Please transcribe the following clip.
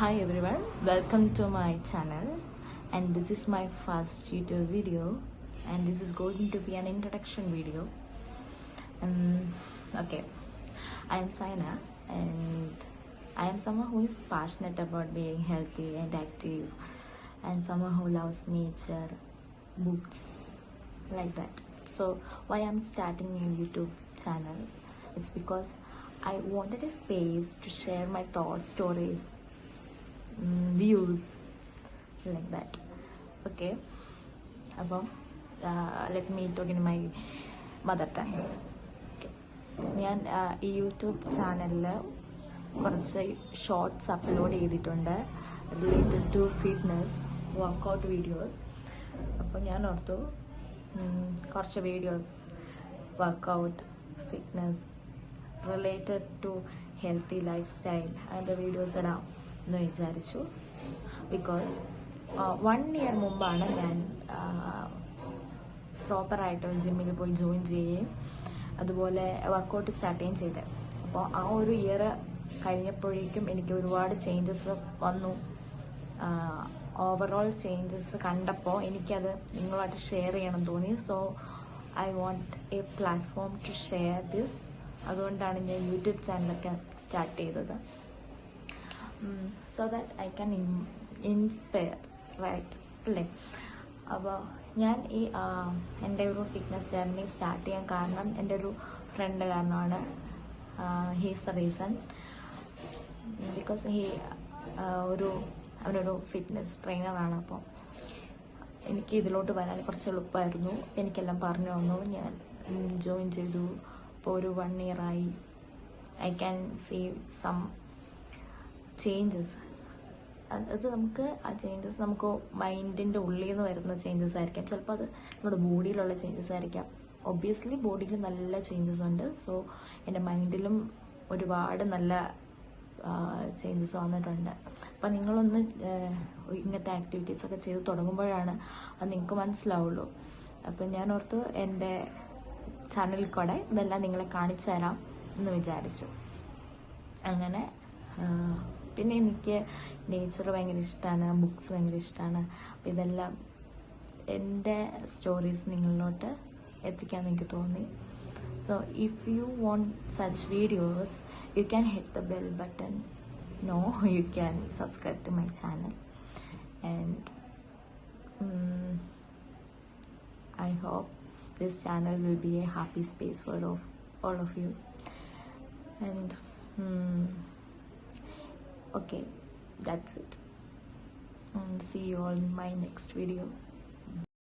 Hi everyone, welcome to my channel, and this is my first YouTube video, and this is going to be an introduction video. Okay, I am Saina, and I am someone who is passionate about being healthy and active, and someone who loves nature, books, like that. So why I'm starting a YouTube channel? It's because I wanted a space to share my thoughts, stories, views, like that. Okay, അപ്പം let me talk in my mother tongue. ഞാൻ ഈ YouTube ചാനലിൽ കുറച്ച് shorts upload ചെയ്തിട്ടുണ്ട് related to fitness workout videos. അപ്പോൾ ഞാൻ ഓർത്തു കുറച്ച് videos workout fitness related to healthy lifestyle അതിൻ്റെ വീഡിയോസ് ഇടാം എന്ന് വിചാരിച്ചു. ബിക്കോസ് 1 year മുമ്പാണ് ഞാൻ പ്രോപ്പറായിട്ട് ജിമ്മിൽ പോയി ജോയിൻ ചെയ്യുകയും അതുപോലെ വർക്കൗട്ട് സ്റ്റാർട്ട് ചെയ്യുകയും ചെയ്തത്. അപ്പോൾ ആ ഒരു ഇയർ കഴിഞ്ഞപ്പോഴേക്കും എനിക്ക് ഒരുപാട് ചേഞ്ചസ് വന്നു. ഓവറോൾ ചേഞ്ചസ് കണ്ടപ്പോൾ എനിക്കത് നിങ്ങളുമായിട്ട് ഷെയർ ചെയ്യണം തോന്നി. So I want a platform to share this. അതുകൊണ്ടാണ് ഞാൻ യൂട്യൂബ് ചാനലൊക്കെ സ്റ്റാർട്ട് ചെയ്തത്. So that I can inspire, right അല്ലേ? അപ്പോൾ ഞാൻ ഈ എൻ്റെ ഒരു ഫിറ്റ്നസ് ജേർണി സ്റ്റാർട്ട് ചെയ്യാൻ കാരണം എൻ്റെ ഒരു ഫ്രണ്ട് കാരണമാണ്. He's the reason. ബിക്കോസ് അവനൊരു ഫിറ്റ്നസ് ട്രെയിനറാണ്. അപ്പോൾ എനിക്ക് ഇതിലോട്ട് വരാൻ കുറച്ച് എളുപ്പമായിരുന്നു. എനിക്കെല്ലാം പറഞ്ഞു തന്നു. ഞാൻ ജോയിൻ ചെയ്തു. ഇപ്പോൾ ഒരു 1 year ആയി. I can see some changes. അത് നമുക്ക് ആ ചേഞ്ചസ് നമുക്ക് മൈൻഡിൻ്റെ ഉള്ളിൽ നിന്ന് വരുന്ന ചേഞ്ചസ് ആയിരിക്കാം. ചിലപ്പോൾ അത് നമ്മുടെ ബോഡിയിലുള്ള ചേഞ്ചസ് ആയിരിക്കാം. ഒബ്വിയസ്ലി ബോഡിയിൽ നല്ല ചേഞ്ചസ് ഉണ്ട്. സോ എൻ്റെ മൈൻഡിലും ഒരുപാട് നല്ല ചേഞ്ചസ് വന്നിട്ടുണ്ട്. അപ്പം നിങ്ങളൊന്ന് ഇങ്ങനത്തെ ആക്ടിവിറ്റീസൊക്കെ ചെയ്ത് തുടങ്ങുമ്പോഴാണ് അത് നിങ്ങൾക്ക് മനസ്സിലാവുള്ളൂ. അപ്പം ഞാൻ ഓർത്തു എൻ്റെ ചാനലിൽ കൂടെ ഇതെല്ലാം നിങ്ങളെ കാണിച്ചു തരാം എന്ന് വിചാരിച്ചു. അങ്ങനെ പിന്നെ എനിക്ക് നേച്ചർ ഭയങ്കര ഇഷ്ടമാണ്, ബുക്സ് ഭയങ്കര ഇഷ്ടമാണ്. അപ്പം ഇതെല്ലാം എൻ്റെ സ്റ്റോറീസ് നിങ്ങളിലോട്ട് എത്തിക്കാൻ എനിക്ക് തോന്നി. So if you want such videos you can hit the bell button. No, you can subscribe to my channel. And I hope this channel will be a happy space for all of you. And okay, that's it. See you all in my next video.